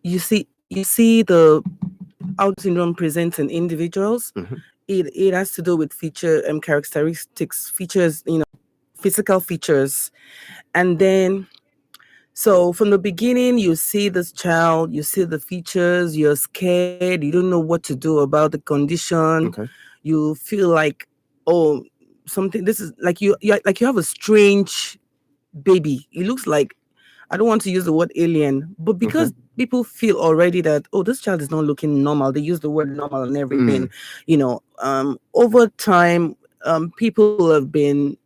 you see the how syndrome presents in individuals. Mm-hmm. It has to do with feature characteristics, features, physical features. And then, so from the beginning, you see this child, you see the features, you're scared, you don't know what to do about the condition. Okay. You feel like, oh, something, this is like like you have a strange baby. It looks like, I don't want to use the word alien, but Okay. because people feel already that, oh, this child is not looking normal, they use the word normal and everything. Mm. Over time, people have been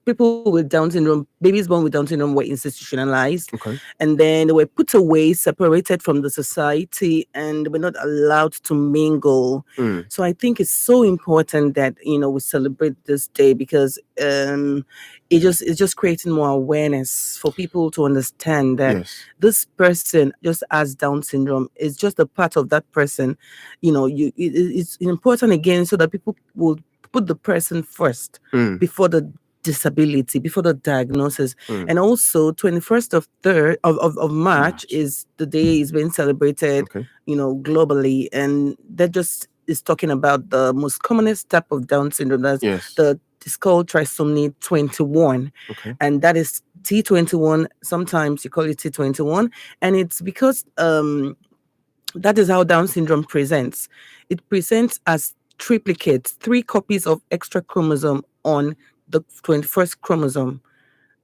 people with Down syndrome, babies born with Down syndrome were institutionalized, Okay. and then they were put away, separated from the society, and were not allowed to mingle. Mm. So I think it's so important that we celebrate this day, because it's just creating more awareness for people to understand that Yes. this person just has Down syndrome. It's just a part of that person. It's important again, so that people will put the person first Mm. before the disability, before the diagnosis. Mm. And also 21st of March March. is the day is being celebrated, Okay. globally, and that just is talking about the most commonest type of Down syndrome. That's Yes. the it's called trisomy 21, Okay. and that is T21. Sometimes you call it T21, and it's because that is how Down syndrome presents. It presents as triplicates, three copies of extra chromosome on the 21st chromosome.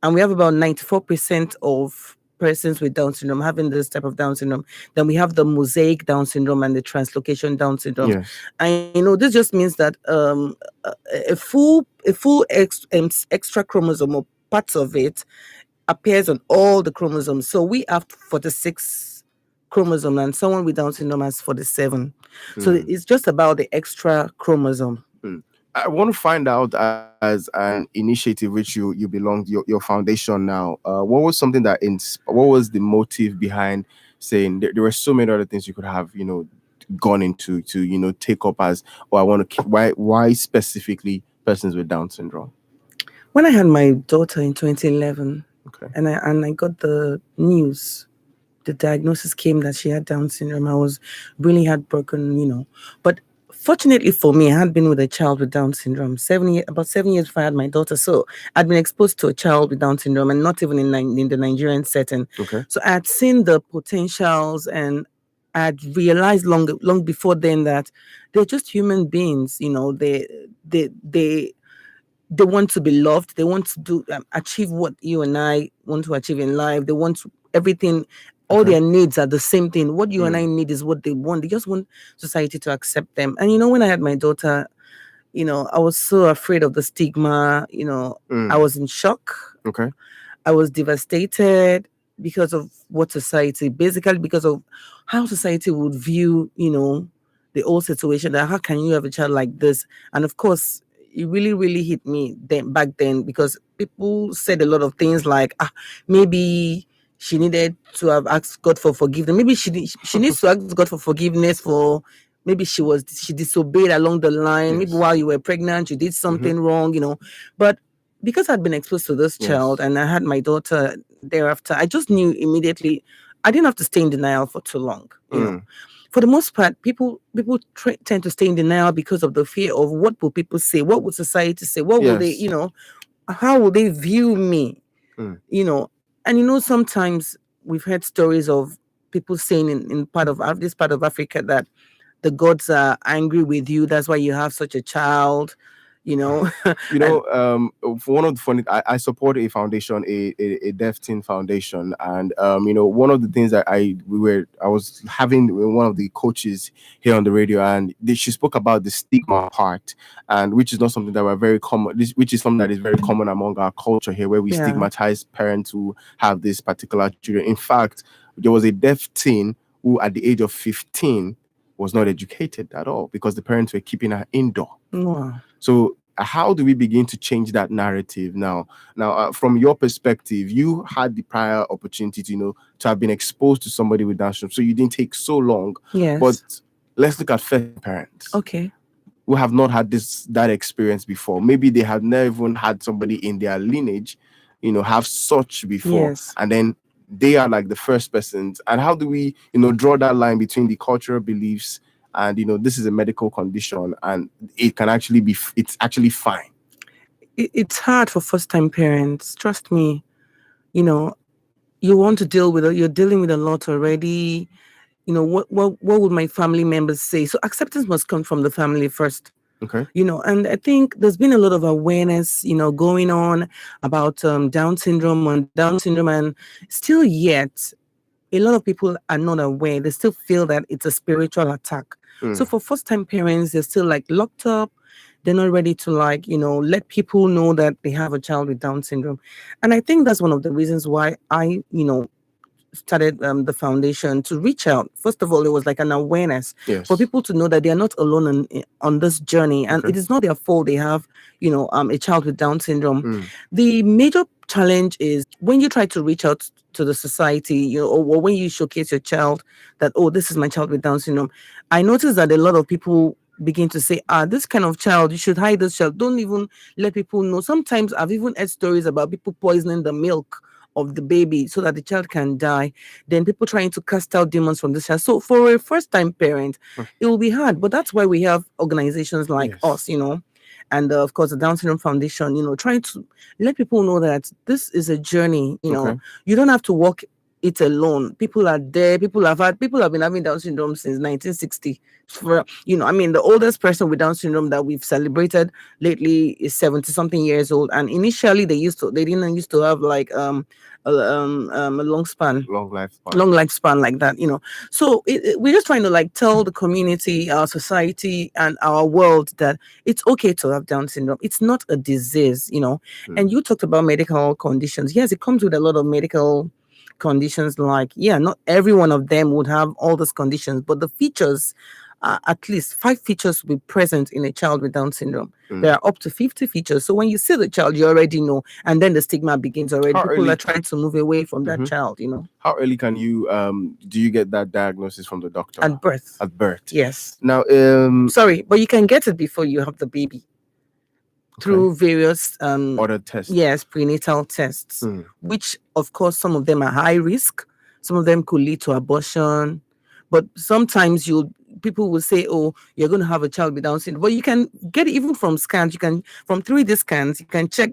And we have about 94% of persons with Down syndrome having this type of Down syndrome. Then we have the mosaic Down syndrome and the translocation Down syndrome. Yes. And this just means that a full extra chromosome or parts of it appears on all the chromosomes. So we have 46 chromosomes, and someone with Down syndrome has 47. So Mm. it's just about the extra chromosome. Mm. I want to find out, as an initiative which you belong, your foundation now. What was something that what was the motive behind saying there were so many other things you could have gone into to take up as, or I want to keep, why specifically persons with Down syndrome? When I had my daughter in 2011, Okay. and I got the news, the diagnosis came that she had Down syndrome, I was really heartbroken. But fortunately for me, I had been with a child with Down syndrome about 7 years before I had my daughter. So I'd been exposed to a child with Down syndrome, and not even in the Nigerian setting. Okay. So I had seen the potentials, and I had realized long before then that they're just human beings. They want to be loved. They want to achieve what you and I want to achieve in life. They want everything. All Okay. their needs are the same thing. What you and I Mm. need is what they want. They just want society to accept them. And when I had my daughter, I was so afraid of the stigma. I Mm. was in shock. Okay. I was devastated because of what society, basically because of how society would view, the whole situation. That how can you have a child like this? And of course, it really, really hit me back then, because people said a lot of things like, maybe she needed to have asked God for forgiveness. Maybe she needs to ask God for forgiveness for, maybe she disobeyed along the line. Maybe Yes. while you were pregnant, you did Mm-hmm. something wrong. But because I'd been exposed to this child, Yes. and I had my daughter thereafter, I just knew immediately. I didn't have to stay in denial for too long. Mm. For the most part, people tend to stay in denial because of the fear of what will people say, what would society say, what will they, Yes. how will they view me, Mm. and sometimes we've heard stories of people saying in this part of Africa that the gods are angry with you. That's why you have such a child, and For one of the funny, I support a foundation, a deaf teen foundation, and one of the things that I was having with one of the coaches here on the radio, and she spoke about the stigma part, and which is not something that we're very common. Which is something that is very common among our culture here, where we yeah, stigmatize parents who have this particular children. In fact, there was a deaf teen who, at the age of 15, was not educated at all because the parents were keeping her indoor. wow. So how do we begin to change that narrative now? Now, from your perspective, you had the prior opportunity to have been exposed to somebody with Down syndrome, so you didn't take so long. Yes. But let's look at first parents Okay. who have not had that experience before. Maybe they have never even had somebody in their lineage, have such before, Yes. and then they are like the first persons, and how do we, draw that line between the cultural beliefs and, this is a medical condition and it can actually be, it's actually fine. It's hard for first time parents. Trust me. You know, you want to deal with it. You're dealing with a lot already. What would my family members say? So acceptance must come from the family first. Okay. And I think there's been a lot of awareness, going on about Down syndrome and Down syndrome, and still yet a lot of people are not aware. They still feel that it's a spiritual attack. So for first time parents, they're still like locked up. They're not ready to like, let people know that they have a child with Down syndrome. And I think that's one of the reasons why I, started the foundation to reach out. First of all, it was like an awareness for Yes. people to know that they are not alone on this journey, and Okay. it is not their fault they have, a child with Down syndrome. Mm. The major challenge is when you try to reach out to the society, or when you showcase your child that, oh, this is my child with Down syndrome. I noticed that a lot of people begin to say, this kind of child, you should hide this child. Don't even let people know. Sometimes I've even heard stories about people poisoning the milk of the baby so that the child can die. Then people trying to cast out demons from this child. So for a first time parent, it will be hard. But that's why we have organizations like Yes. us, and of course the Down Syndrome Foundation, trying to let people know that this is a journey. Okay. You don't have to walk it alone. People are there. People have been having Down syndrome since 1960. The oldest person with Down syndrome that we've celebrated lately is 70 something years old. And initially they didn't used to have like a long span, Long lifespan. long lifespan like that. So we're just trying to like tell the community, our society, and our world that it's okay to have Down syndrome. It's not a disease. And you talked about medical conditions. Yes, it comes with a lot of medical conditions. Like, yeah, not every one of them would have all those conditions, but the features, at least 5 features will be present in a child with Down syndrome. There are up to 50 features. So when you see the child, you already know, and then the stigma begins already. How People early are trying to move away from that child. How early can you do you get that diagnosis from the doctor? At birth. At birth. Yes. Now Sorry, but you can get it before you have the baby through various other tests. yes, prenatal tests, which of course some of them are high risk, some of them could lead to abortion, but sometimes people will say, oh, you're going to have a child with Down syndrome, but you can get it even from scans. You can, from 3D scans, you can check,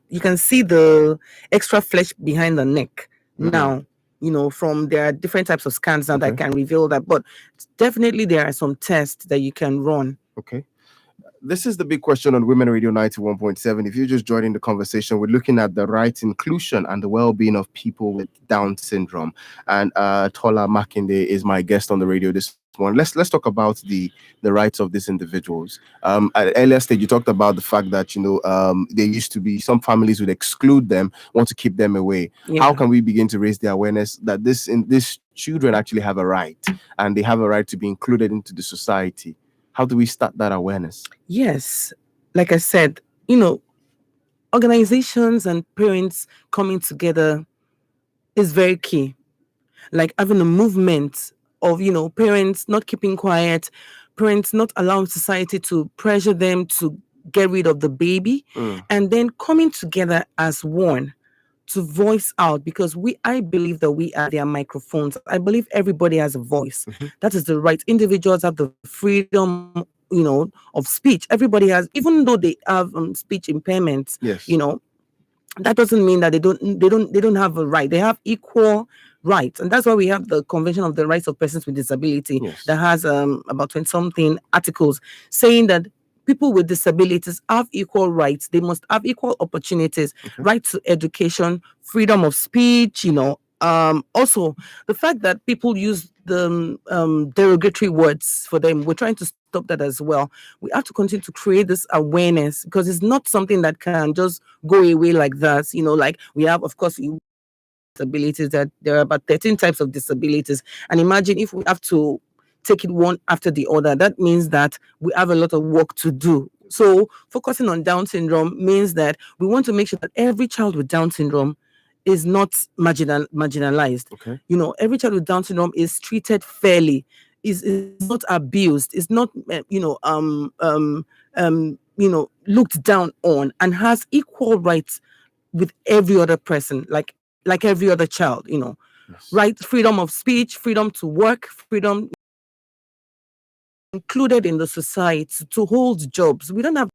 you can see the extra flesh behind the neck. Now, from there are different types of scans now that can reveal that, but definitely there are some tests that you can run. Okay. This is the big question on Women Radio 91.7. If you're just joining the conversation, we're looking at the rights, inclusion, and the well-being of people with Down syndrome. And Tola Makinde is my guest on the radio this morning. Let's talk about the rights of these individuals. At an earlier stage, you talked about the fact that there used to be some families would exclude them, want to keep them away. Yeah. How can we begin to raise the awareness that these children actually have a right, and they have a right to be included into the society? How do we start that awareness? Yes, like I said, organizations and parents coming together is very key. Like having a movement of, parents not keeping quiet, parents not allowing society to pressure them to get rid of the baby, and then coming together as one to voice out, because I believe that we are their microphones. I believe everybody has a voice. That is the right. Individuals have the freedom, of speech. Everybody has, even though they have speech impairments. Yes. That doesn't mean that they don't have a right. They have equal rights, and that's why we have the Convention of the Rights of Persons with Disability that has about 20 something articles saying that people with disabilities have equal rights. They must have equal opportunities, right to education, freedom of speech. Also the fact that people use the derogatory words for them, we're trying to stop that as well. We have to continue to create this awareness, because it's not something that can just go away like that. Like we have, of course, disabilities, that there are about 13 types of disabilities, and imagine if we have to take it one after the other. That means that we have a lot of work to do. So focusing on Down syndrome means that we want to make sure that every child with Down syndrome is not marginalized. Okay. Every child with Down syndrome is treated fairly, is not abused, is not looked down on, and has equal rights with every other person. Like like every other child, Yes. right? Freedom of speech, freedom to work, freedom included in the society to hold jobs. We don't have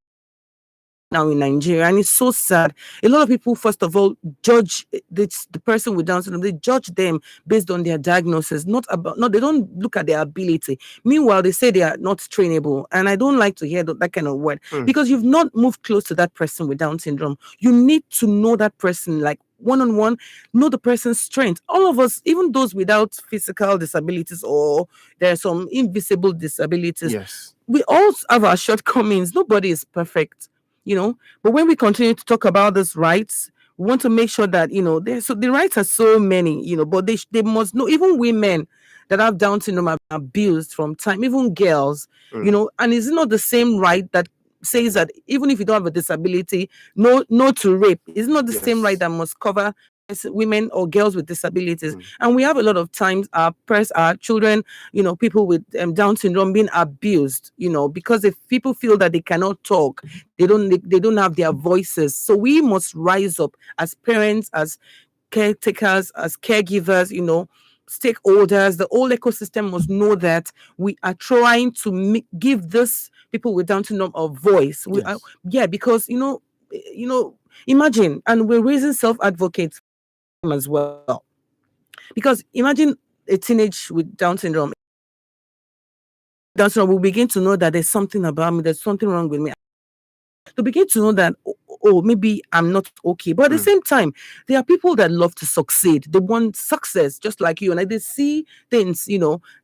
now in Nigeria, and it's so sad. A lot of people, first of all, judge the person with Down syndrome. They judge them based on their diagnosis, not about no. They don't look at their ability. Meanwhile, they say they are not trainable, and I don't like to hear that kind of word Mm. because you've not moved close to that person with Down syndrome. You need to know that person, like one on one, know the person's strength. All of us, even those without physical disabilities or there are some invisible disabilities, Yes. we all have our shortcomings. Nobody is perfect, but when we continue to talk about these rights, we want to make sure that there's so the rights are so many, but they must know. Even women that have Down syndrome are abused from time, even girls, Mm. and is it not the same right that says that even if you don't have a disability, no to rape? Is it not the same right Yes. that must cover women or girls with disabilities? Mm. And we have a lot of times our children, people with Down syndrome being abused, because if people feel that they cannot talk, they don't have their voices. So we must rise up as parents, as caretakers, as caregivers, stakeholders. The whole ecosystem must know that we are trying to give this people with Down syndrome a voice. We are, Yes. yeah, because imagine, and we're raising self advocates as well. Because imagine a teenage with Down syndrome will begin to know that there's something about me, there's something wrong with me. To begin to know that, maybe I'm not okay. But at the Mm. same time, there are people that love to succeed. They want success just like you. And like they see things,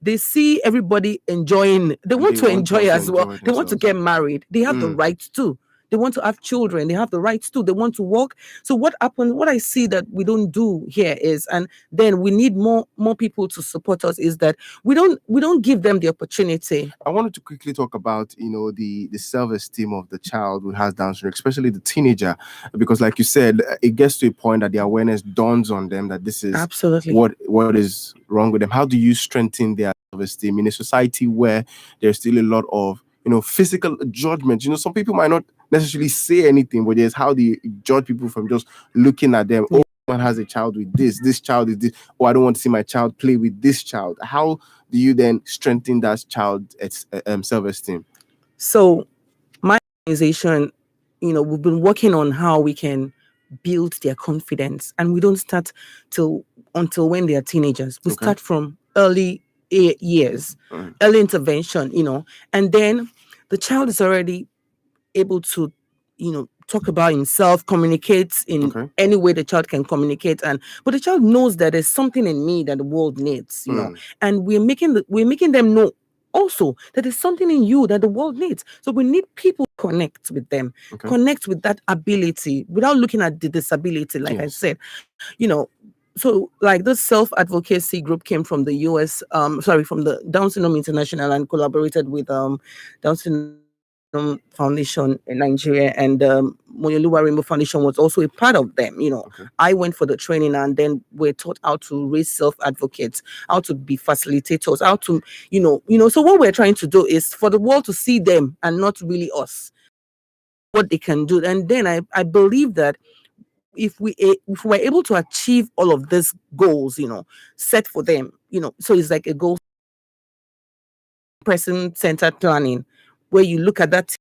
they see everybody enjoying. They And want they to want to enjoy also as well. enjoy They want to themselves. get married. They have the Mm. right to. They want to have children. They have the rights to. They want to work. So what happens? What I see that we don't do here is, and then we need more people to support us. Is that we don't give them the opportunity. I wanted to quickly talk about, the self-esteem of the child who has Down syndrome, especially the teenager, because like you said, it gets to a point that the awareness dawns on them that this is Absolutely. what is wrong with them. How do you strengthen their self-esteem in a society where there's still a lot of physical judgment? Some people might not necessarily say anything, but there's how they judge people from just looking at them. Oh, man has a child with this child is this. Oh, I don't want to see my child play with this child. How do you then strengthen that child's self-esteem? So my organization, we've been working on how we can build their confidence, and we don't start till until when they are teenagers. We Okay. start from early years, Mm. early intervention, and then the child is already able to, talk about himself, communicate in Okay. any way the child can communicate, and but the child knows that there's something in me that the world needs, Mm. and we're making them know also that there's something in you that the world needs. So we need people to connect with them, Okay. connect with that ability without looking at the disability, like I Yes. said, you know. So like this self advocacy group came from the US, from the Down Syndrome International, and collaborated with Down Syndrome Foundation in Nigeria, and Moyoluwa Rainbow Foundation was also a part of them. Okay. I went for the training, and then we're taught how to raise self advocates, how to be facilitators, how to, So what we're trying to do is for the world to see them and not really us, what they can do. And then I believe that if we're able to achieve all of these goals, set for them, so it's like a goal person centered planning where you look at that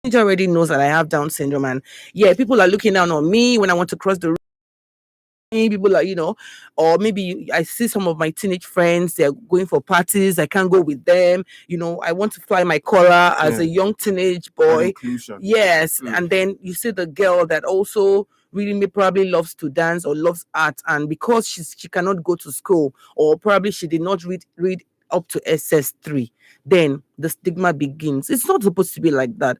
teenager already knows that I have Down syndrome, and yeah, people are looking down on me when I want to cross the road. People are, or maybe I see some of my teenage friends, they're going for parties. I can't go with them. I want to fly my collar as a Yeah. young teenage That boy. inclusion. Yes. Mm. And then you see the girl that also really probably loves to dance or loves art. And because she cannot go to school, or probably she did not read up to SS3, then the stigma begins. It's not supposed to be like that.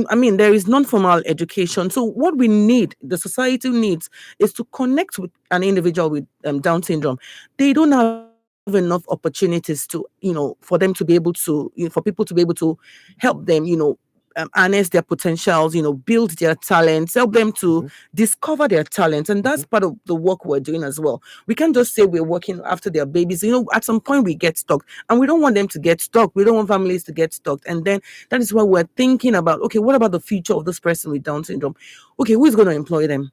I mean, there is non-formal education. So what we need, the society needs, is to connect with an individual with Down syndrome. They don't have enough opportunities to, for them to be able to, for people to be able to help them, harness their potentials, build their talents, help them to Mhm. discover their talents. And that's Mhm. part of the work we're doing as well. We can't just say we're working after their babies. At some point we get stuck, and we don't want them to get stuck. We don't want families to get stuck. And then that is why we're thinking about, okay, what about the future of this person with Down syndrome? Okay, who is going to employ them?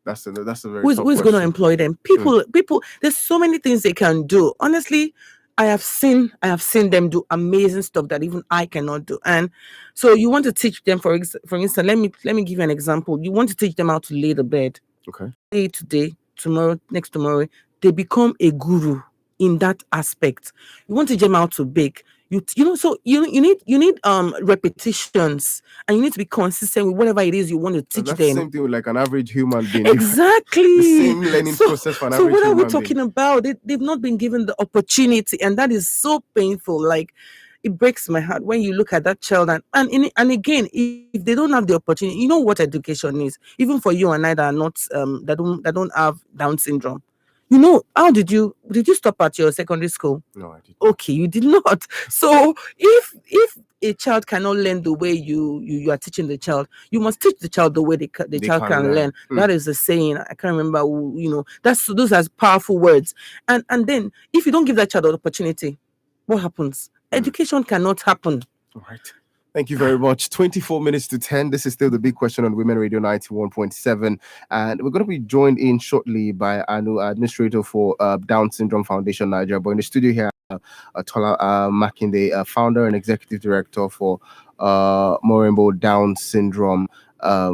That's a very Who's tough going to question. employ them? People. There's so many things they can do. Honestly, I have seen them do amazing stuff that even I cannot do. And so you want to teach them, for instance, let me give you an example. You want to teach them how to lay the bed. Okay. Today, tomorrow, next tomorrow, they become a guru in that aspect. You want to teach them how to bake. So you need repetitions, and you need to be consistent with whatever it is you want to teach That's them. the same thing with like an average human being. Exactly. The same learning process for an So average what are we human talking being. about? They've not been given the opportunity, and that is so painful. Like, it breaks my heart when you look at that child, and again, if they don't have the opportunity, you know what education is. Even for you and I that are not that don't have Down syndrome. How did you stop at your secondary school? No, I did. Okay, you did not. So if a child cannot learn the way you are teaching the child, you must teach the child the way the child can learn. That is the saying. I can't remember who, those are powerful words. And then if you don't give that child the opportunity, what happens? Education cannot happen. All right. Thank you very much. 24 minutes to 10. This is still the big question on Women Radio 91.7. And we're going to be joined in shortly by Anu, administrator for Down Syndrome Foundation Nigeria. But in the studio here, Tola Makinde, founder and executive director for Morimbo Down Syndrome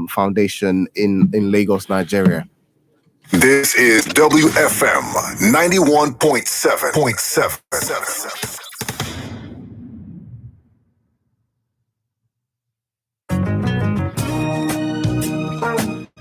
Foundation in Lagos, Nigeria. This is WFM 91.7.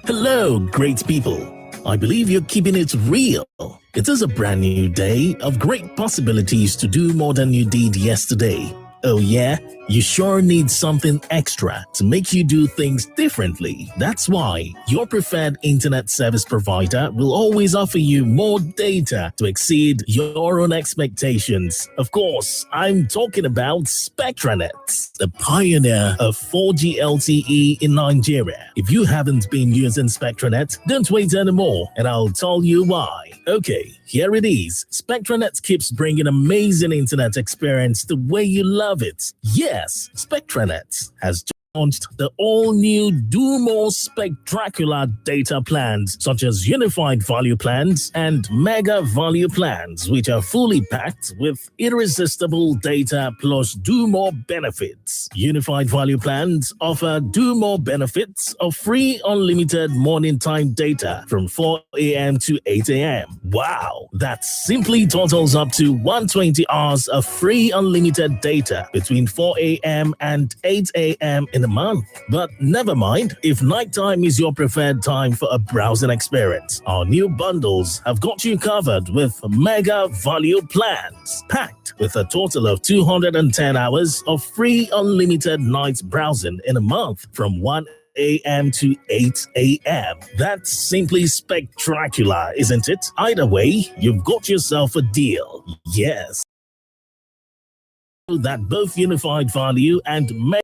Hello, great people. I believe you're keeping it real. It is a brand new day of great possibilities to do more than you did yesterday. Oh yeah? You sure need something extra to make you do things differently. That's why your preferred internet service provider will always offer you more data to exceed your own expectations. Of course, I'm talking about SpectraNet, the pioneer of 4G LTE in Nigeria. If you haven't been using SpectraNet, don't wait anymore, and I'll tell you why. Okay, here it is. SpectraNet keeps bringing amazing internet experience the way you love it. Yes, SpectraNet has launched the all-new Do More Spectacular data plans, such as Unified Value Plans and Mega Value Plans, which are fully packed with irresistible data plus Do More benefits. Unified Value Plans offer Do More benefits of free unlimited morning time data from 4 a.m. to 8 a.m. Wow, that simply totals up to 120 hours of free unlimited data between 4 a.m. and 8 a.m. in a month. But never mind, if nighttime is your preferred time for a browsing experience, our new bundles have got you covered with Mega Value Plans, packed with a total of 210 hours of free unlimited night browsing in a month from 1 a.m. to 8 a.m. That's simply spectacular, isn't it? Either way, you've got yourself a deal. Yes. That both Unified Value and Mega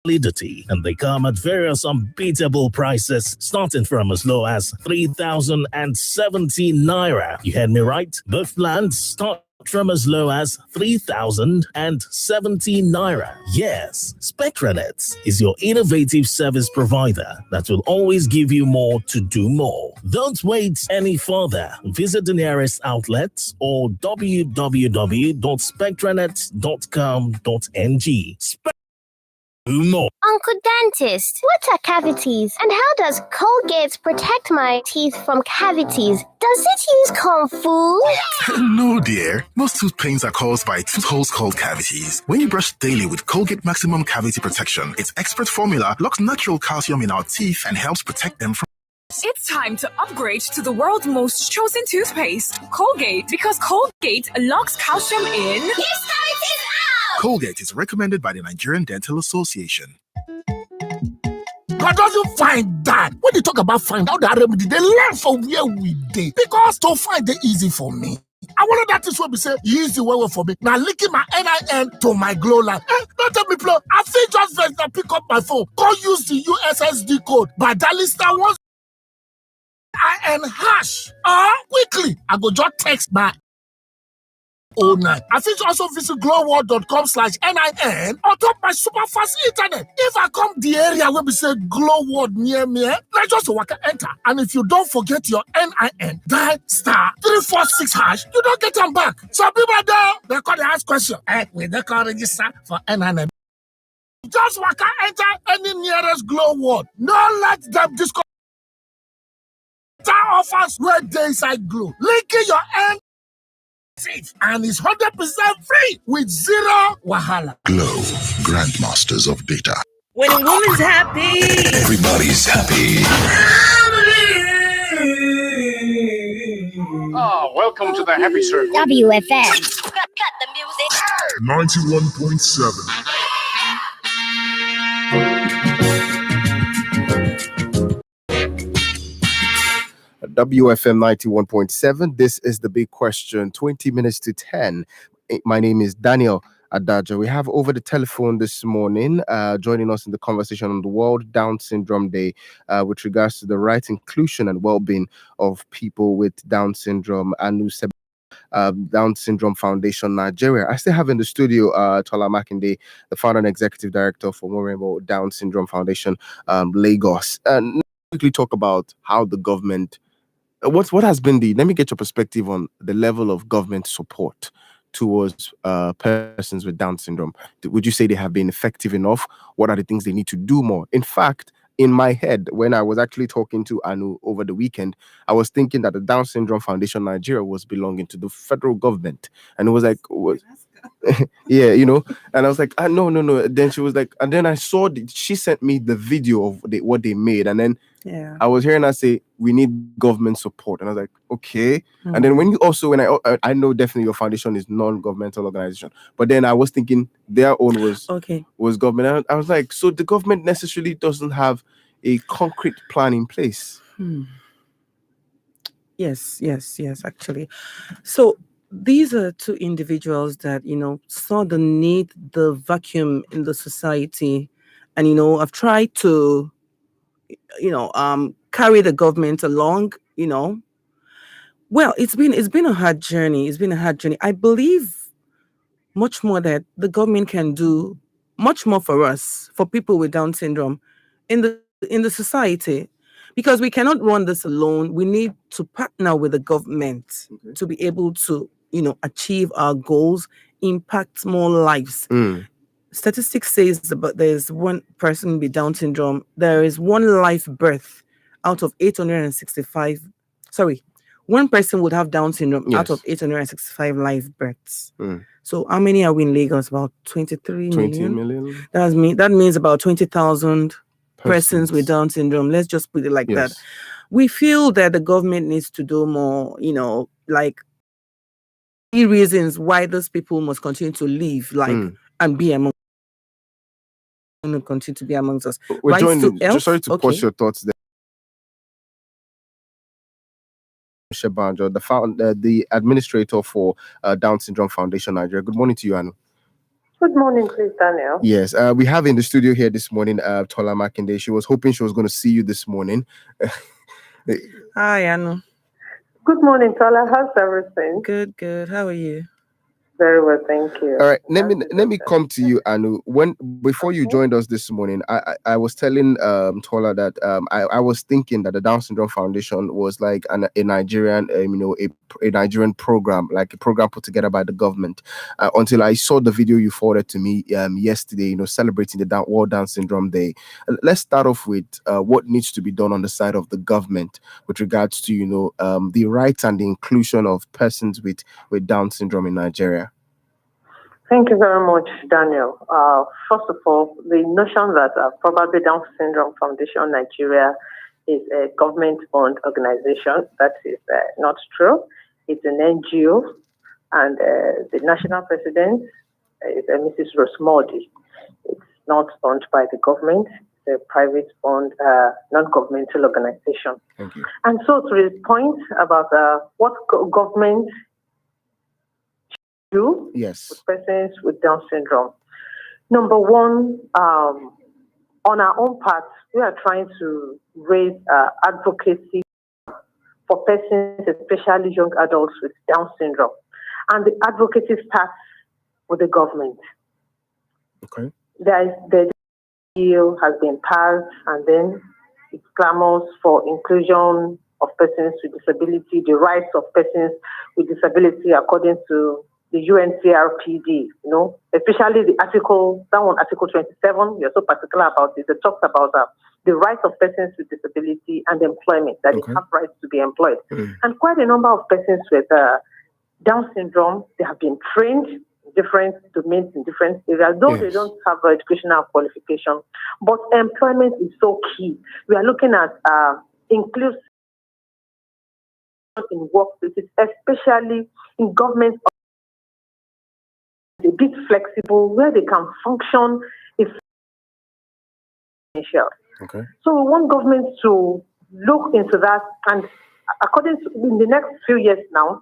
validity, and they come at various unbeatable prices starting from as low as 3,070 naira. You heard me right? Both plans start from as low as 3,070 naira. Yes, SpectraNet is your innovative service provider that will always give you more to do more. Don't wait any further. Visit the nearest outlet or www.spectranet.com.ng. More. Uncle Dentist, what are cavities? And how does Colgate protect my teeth from cavities? Does it use Kung Fu? No, dear. Most tooth pains are caused by tooth holes called cavities. When you brush daily with Colgate Maximum Cavity Protection, its expert formula locks natural calcium in our teeth and helps protect them from. It's time to upgrade to the world's most chosen toothpaste, Colgate, because Colgate locks calcium in. Keeps cavities out! Colgate is recommended by the Nigerian Dental Association. God doesn't find that. When they talk about find out that remedy, they learn from where we did. Because to find it easy for me. I wanted that is what we say easy way for me. Now linking my NIN to my glow line. Don't tell me, bro. I feel just very to pick up my phone. Go use the USSD code by dialing star 1 IN hash. Quickly, I go just text my 09. I think also visit glowworld.com/NIN on top my super fast internet. If I come the area where we say Glow World near me, let's just walk enter. And if you don't forget your NIN, dial *346#, you don't get them back. Some people there, they call the ask question. We they call register for NIN. Just walk enter any nearest Glow World. No let them discover offers where they inside Glow. Linking your N and it's 100% free with zero wahala. Glow, grandmasters of data. When a woman's happy, Everybody's happy. Welcome to the Happy Circle. WFM. 91.7. WFM 91.7. This is the big question. 20 minutes to 10. My name is Daniel Adaja. We have over the telephone this morning, joining us in the conversation on the World Down Syndrome Day, with regards to the right, inclusion, and well-being of people with Down syndrome. Anu Down Syndrome Foundation Nigeria. I still have in the studio Tola Makinde, the founder and executive director for Moremo Down Syndrome Foundation, Lagos. And quickly talk about how the government. What has been let me get your perspective on the level of government support towards persons with Down syndrome. Would you say they have been effective enough? What are the things they need to do more? In fact, in my head, when I was actually talking to Anu over the weekend, I was thinking that the Down Syndrome Foundation Nigeria was belonging to the federal government. And it was like, yeah, and I was like, no. Then she was like, and then I saw she sent me the video of what they made. And then I was hearing her say, we need government support. And I was like, okay. And then when I know definitely your foundation is non-governmental organization, but then I was thinking their own was government. I was like, so the government necessarily doesn't have a concrete plan in place. Yes, actually. So these are two individuals that, saw the need, the vacuum in the society. And, I've tried to, carry the government along, Well, it's been a hard journey. I believe much more that the government can do much more for us, for people with Down syndrome in the society, because we cannot run this alone. We need to partner with the government to be able to, achieve our goals, impact more lives. Statistics says that there's one person with Down syndrome, there is one life birth out of 865. Sorry, one person would have Down syndrome out of 865 live births. So how many are we in Lagos? About 23 million. That means about 20,000 persons with Down syndrome. Let's just put it like that. We feel that the government needs to do more, like reasons why those people must continue to live, and be among continue to be amongst us. We're joined. Just sorry to pause your thoughts there. Shabanjo, the administrator for Down Syndrome Foundation Nigeria. Good morning to you, Anu. Good morning, please, Daniel. Yes, we have in the studio here this morning Tola Makinde. She was hoping she was going to see you this morning. Hi, Anu. Good morning, Tola. How's everything? Good. How are you? Very well, thank you. All right, let me come to you, Anu. Before you joined us this morning, I was telling Tola that I was thinking that the Down Syndrome Foundation was like a Nigerian, a Nigerian program, like a program put together by the government. Until I saw the video you forwarded to me yesterday, celebrating the World Down Syndrome Day. Let's start off with what needs to be done on the side of the government with regards to the rights and the inclusion of persons with Down syndrome in Nigeria. Thank you very much, Daniel. First of all, the notion that probably Down Syndrome Foundation Nigeria is a government-owned organization, that is not true. It's an NGO, and the national president is Mrs. Rosmodi. It's not owned by the government. It's a private-owned, non-governmental organization. Thank you. And so to his point about what government do with persons with Down syndrome. Number one, on our own part, we are trying to raise advocacy for persons, especially young adults with Down syndrome. And the advocacy starts with the government. Okay. The bill has been passed, and then it clamors for inclusion of persons with disability, the rights of persons with disability according to the UNCRPD, especially the article 27, you're so particular about it. It talks about the rights of persons with disability and employment, that they have rights to be employed. And quite a number of persons with Down syndrome, they have been trained in different domains, in different areas, though they don't have educational qualification. But employment is so key. We are looking at inclusive in workplaces, especially in government, a bit flexible, where they can function if essential. Okay. So we want government to look into that, and according to in the next few years now,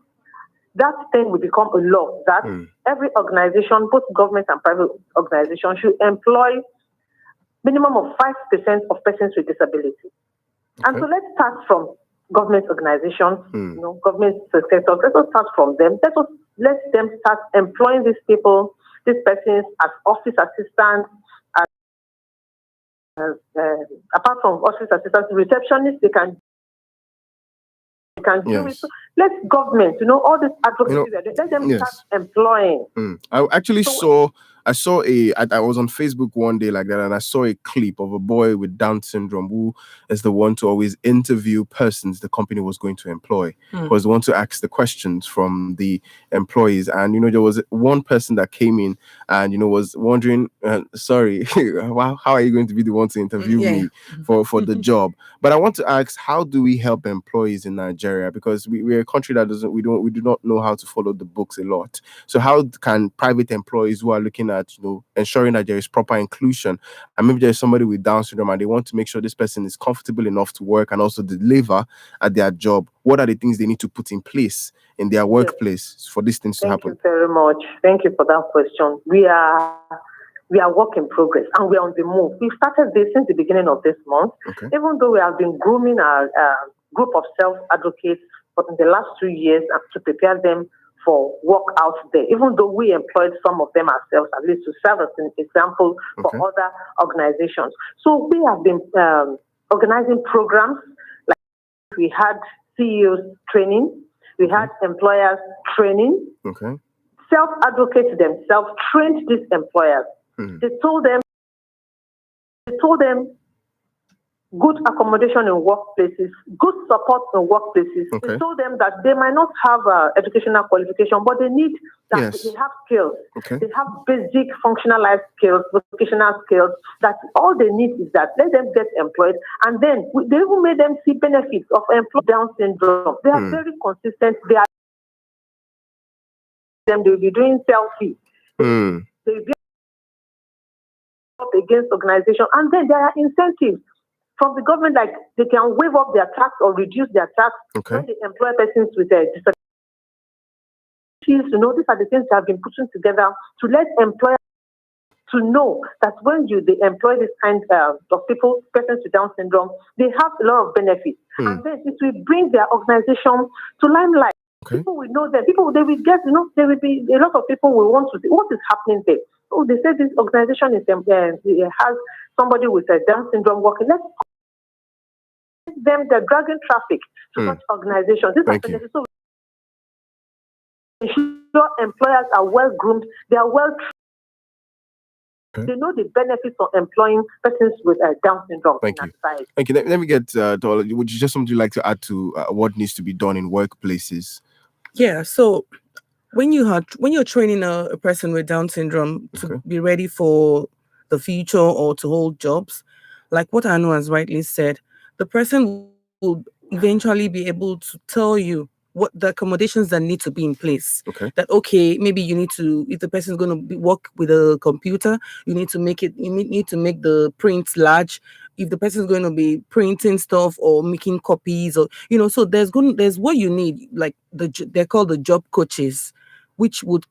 that thing will become a law that every organization, both government and private organizations, should employ minimum of 5% of persons with disability. And so let's start from government organizations, government sectors. Let us start from them. Let them start employing these people, these persons as office assistants, apart from office assistants, receptionists, they can do it. So let government, all this advocacy, let them start employing. I actually I was on Facebook one day like that, and I saw a clip of a boy with Down syndrome who is the one to always interview persons the company was going to employ, was the one to ask the questions from the employees. And there was one person that came in and was wondering, sorry, how are you going to be the one to interview me for the job? But I want to ask, how do we help employees in Nigeria? Because we're a country that we do not know how to follow the books a lot. So how can private employees who are looking at ensuring that there is proper inclusion, and maybe there's somebody with Down syndrome and they want to make sure this person is comfortable enough to work and also deliver at their job, what are the things they need to put in place in their workplace for these things to happen? Thank you very much. Thank you for that question. We are work in progress, and we are on the move. We started this since the beginning of this month, even though we have been grooming our group of self-advocates in the last 2 years to prepare them for work out there, even though we employed some of them ourselves, at least to serve as an example for other organizations. So we have been organizing programs, like we had CEOs training, we had employers training, self-advocates themselves trained these employers. They told them good accommodation in workplaces, good support in workplaces. They told them that they might not have educational qualification, but they need that they have skills. They have basic functional life skills, vocational skills, that all they need is that let them get employed. And then they even made them see benefits of employed Down syndrome. They are very consistent. They will be doing selfie. They will be up against organization, and then there are incentives from the government, like they can waive up their tax or reduce their tax when they employ persons with disabilities. These are the things that have been putting together to let employers to know that when they employ this kind of people, persons with Down syndrome, they have a lot of benefits, and then it will bring their organization to limelight. People will know that they will get, there will be a lot of people will want to see what is happening there. Oh, they say this organization has somebody with Down syndrome working. Let's them, they're dragging traffic to such organizations. So ensure employers are well groomed, they are well trained. They know the benefits of employing persons with Down syndrome. Thank you. Let me get to would you just something you'd like to add to what needs to be done in workplaces? Yeah. So when you're training a person with Down syndrome to be ready for the future or to hold jobs, like what Anu has rightly said, the person will eventually be able to tell you what the accommodations that need to be in place. That maybe you need to, if the person is going to work with a computer, you need to make the prints large. If the person is going to be printing stuff or making copies, or so there's what you need, like they're called the job coaches, which would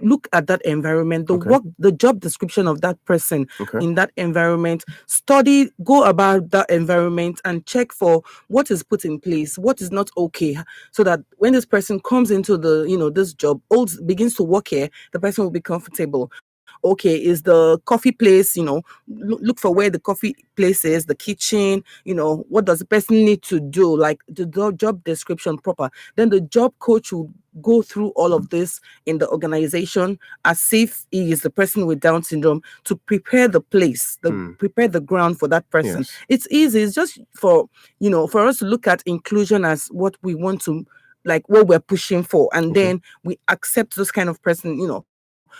look at that environment, the Okay. work, the job description of that person Okay. in that environment, study, go about that environment and check for what is put in place, what is not okay, so that when this person comes into the, this job, begins to work here, the person will be comfortable. Okay, is the coffee place, look for where the coffee place is, the kitchen, what does the person need to do, like the job description proper. Then the job coach will go through all of this in the organization as if he is the person with Down syndrome, to prepare the place, prepare the ground for that person. Yes. It's easy. It's just for us to look at inclusion as what we want to, like what we're pushing for, and Okay. then we accept this kind of person.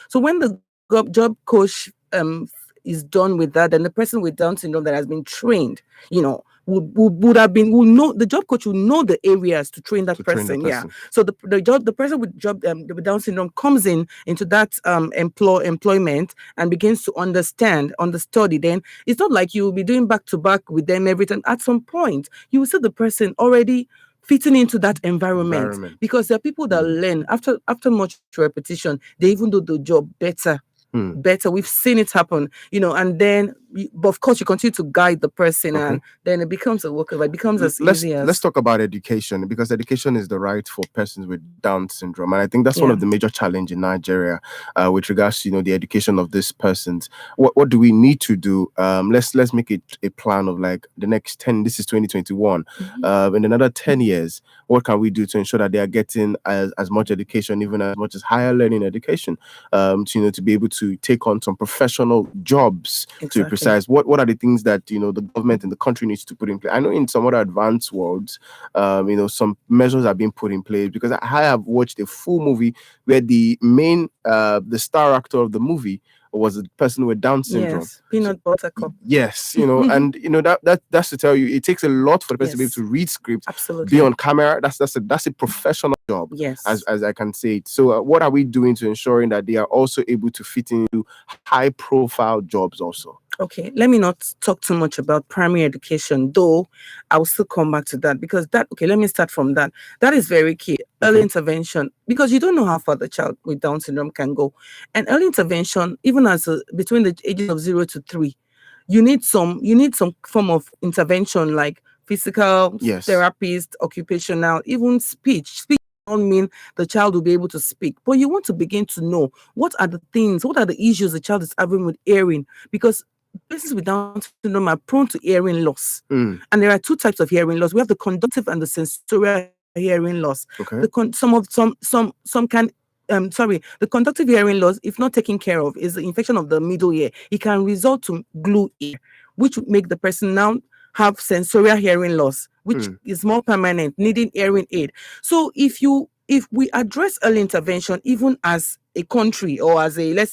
So when the job coach is done with that, then the person with Down syndrome that has been trained, would have been, will know, the job coach will know the areas to train that To train the person. Yeah. person. So the person with Down syndrome comes into that employment and begins to understand, study. Then it's not like you will be doing back to back with them every time. At some point, you will see the person already fitting into that environment, because there are people that learn after much repetition, they even do the job better. We've seen it happen, and then but of course you continue to guide the person, and then it becomes a work. It becomes as easy as. Let's talk about education, because education is the right for persons with Down syndrome, and I think that's one of the major challenge in Nigeria, with regards to the education of these persons. What do we need to do? Let's make it a plan of like the next 10. This is 2021. In another 10 years, what can we do to ensure that they are getting as much education, even as much as higher learning education, to be able to take on some professional jobs? To be precise, what are the things that the government and the country needs to put in place? I know in some other advanced worlds, some measures are being put in place, because I have watched a full movie where the main the star actor of the movie was a person with Down syndrome. Yes, peanut butter cup. Yes, and that's to tell you, it takes a lot for the person to be able to read scripts, be on camera. That's a professional job. Yes, as I can say it. So what are we doing to ensuring that they are also able to fit into high profile jobs also? Okay, let me not talk too much about primary education, though I will still come back to that, because let me start from that. That is very key. Early intervention, because you don't know how far the child with Down syndrome can go. And early intervention, even between the ages of 0 to 3, you need some form of intervention, like physical, therapist, occupational, even speech. Don't mean the child will be able to speak, but you want to begin to know what are the issues the child is having with hearing, because persons with Down syndrome are prone to hearing loss. And there are two types of hearing loss. We have the conductive and the sensorial hearing loss. Okay. The conductive hearing loss, if not taken care of, is the infection of the middle ear. It can result to glue ear, which would make the person now have sensorial hearing loss, which is more permanent, needing hearing aid. So if we address early intervention, even as a country or as a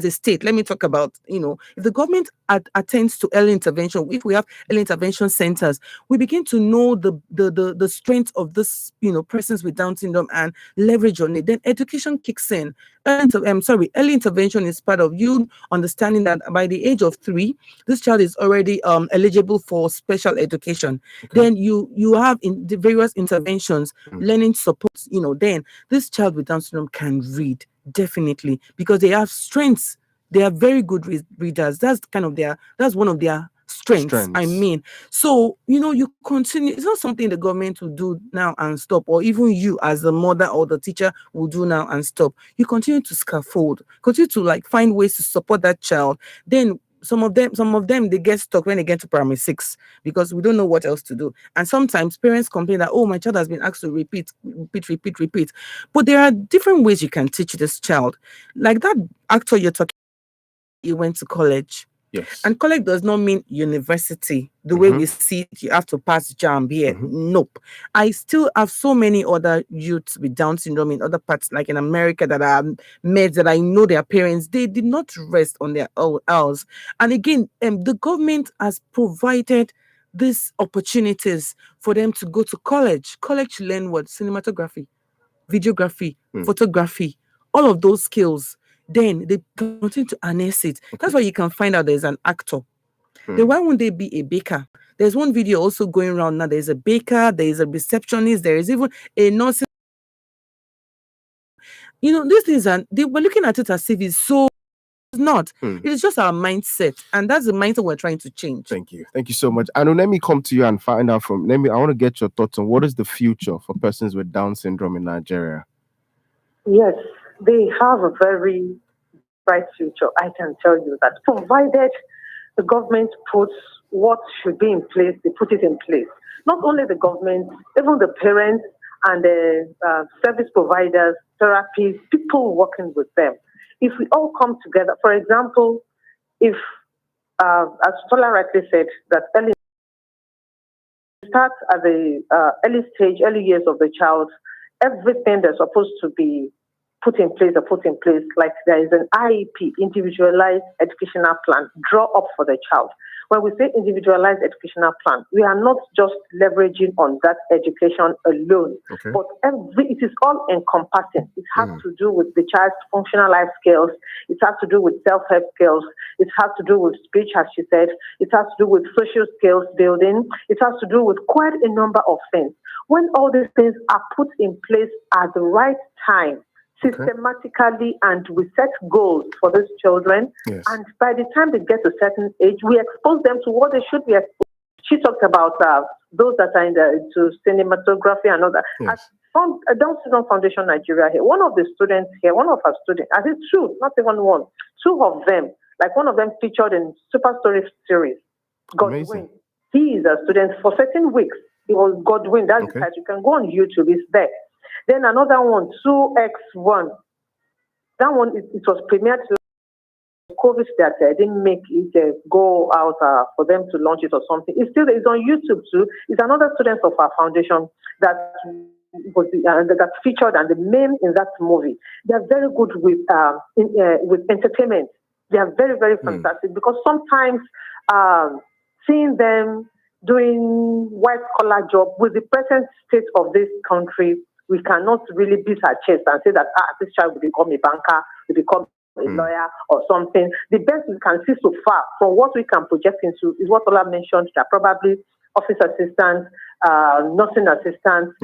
state, let me talk about, if the government attends to early intervention, if we have early intervention centers, we begin to know the strength of this, persons with Down syndrome, and leverage on it. Then education kicks in. Early intervention is part of you understanding that by the age of 3, this child is already eligible for special education. Then you have in the various interventions, learning support. Then this child with Down syndrome can read, definitely, because they have strengths. They are very good readers. That's one of their strengths. I mean, so you continue. It's not something the government will do now and stop, or even you as the mother or the teacher will do now and stop. You continue to scaffold, continue to find ways to support that child. Then some of them they get stuck when they get to primary 6, because we don't know what else to do. And sometimes parents complain that, oh, my child has been asked to repeat. But there are different ways you can teach this child. Like that actor you're talking, he went to college. Yes. And college does not mean university the way we see it. You have to pass JAM here. Nope. I still have so many other youths with Down syndrome in other parts, like in America, that are met, that I know their parents, they did not rest on their hours. And again, the government has provided these opportunities for them to go to college. College to learn what? Cinematography, videography, photography, all of those skills. Then they continue to harness it. That's why you can find out there's an actor. Then why won't they be a baker? There's one video also going around now. There's a baker, there is a receptionist, there is even a nurse. These things we're looking at it as if it's so. It's not. It is just our mindset, and that's the mindset we're trying to change. Thank you so much. And let me come to you and find out I want to get your thoughts on what is the future for persons with Down syndrome in Nigeria. Yes, they have a very bright future. I can tell you that, provided the government puts what should be in place, they put it in place. Not only the government, even the parents and the service providers, therapists, people working with them. If we all come together, for example, if, as Tola rightly said, that early start at the early years of the child, everything that's supposed to be put in place, like there is an IEP, individualized educational plan, draw up for the child. When we say individualized educational plan, we are not just leveraging on that education alone, but it is all encompassing. It has to do with the child's functional life skills. It has to do with self-help skills. It has to do with speech, as she said. It has to do with social skills building. It has to do with quite a number of things. When all these things are put in place at the right time, systematically, and we set goals for these children. Yes. And by the time they get to a certain age, we expose them to what they should be exposed. She talked about those that are into cinematography and all that. Yes. From Down Syndrome Foundation Nigeria here, one of our students, I think two, not even one, two of them, like one of them featured in Super Story series, Godwin. He is a student for certain weeks. It was Godwin. That's the title. You can go on YouTube, it's there. Then another one, 2x1. That one, it was premiered COVID that didn't make it go out for them to launch it or something. It's on YouTube too. It's another student of our foundation that was that featured and the main in that movie. They are very good with entertainment. They are very, very fantastic because sometimes seeing them doing white collar job with the present state of this country, we cannot really beat our chest and say that this child will become a banker, will become a lawyer or something. The best we can see so far from what we can project into is what Ola mentioned, that probably office assistants, nursing assistants,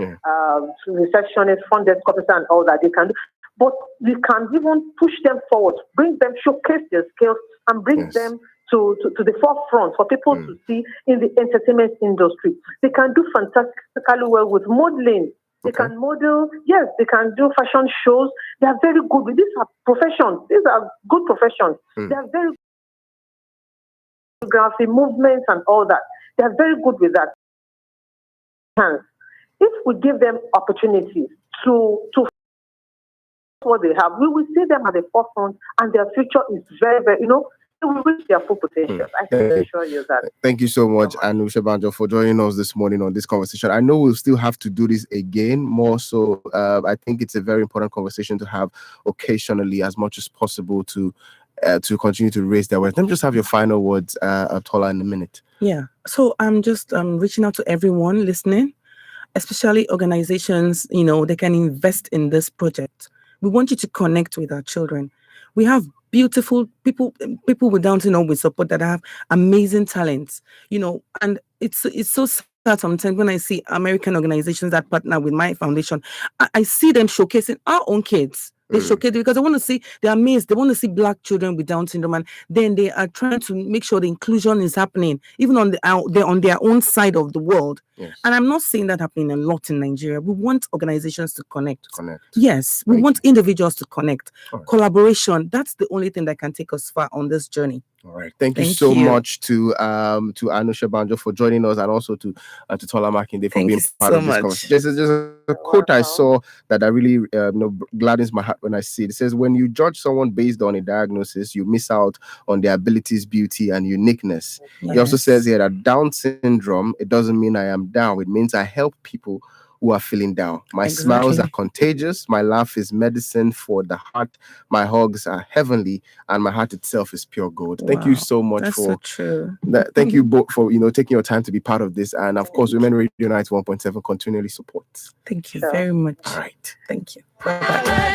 receptionists, front desk officers and all that they can do. But we can even push them forward, bring them, showcase their skills and bring them to the forefront for people to see in the entertainment industry. They can do fantastically well with modeling. They can model, they can do fashion shows. They are very good with these are professions. These are good professions. They are very good with graphic movements and all that. They are very good with that. If we give them opportunities to what they have, we will see them at the forefront, and their future is very, very, they will reach their full potential. I can assure you that. Thank you so much, Anusha Banjo, for joining us this morning on this conversation. I know we'll still have to do this again more so. I think it's a very important conversation to have occasionally as much as possible to continue to raise their awareness. Let me just have your final words, Tola, in a minute. Yeah. So I'm just reaching out to everyone listening, especially organizations, they can invest in this project. We want you to connect with our children. We have beautiful people with Down syndrome with support that have amazing talents, and it's so sad sometimes when I see American organizations that partner with my foundation. I see them showcasing our own kids. They showcase it because they want to see, they're amazed. They want to see Black children with Down syndrome, and then they are trying to make sure the inclusion is happening, even on their own side of the world. Yes. And I'm not seeing that happening a lot in Nigeria. We want organizations to connect. Yes, we Thank want individuals to connect. Right. Collaboration, that's the only thing that can take us far on this journey. All right. Thank you so much to Anusha Banjo for joining us, and also to Tola Makinde for being part of this conversation. This is just a quote I saw that I really gladdens my heart when I see it. It says, "When you judge someone based on a diagnosis, you miss out on their abilities, beauty, and uniqueness." Yes. He also says here that Down syndrome, it doesn't mean I am down. It means I help people who are feeling down. My smiles are contagious. My laugh is medicine for the heart. My hugs are heavenly, and my heart itself is pure gold. Wow. Thank you so much That's for so true. that. Thank you both for taking your time to be part of this, and of course, Women Radio 91.7 continually supports. Thank you very much. All right. Thank you. Bye-bye.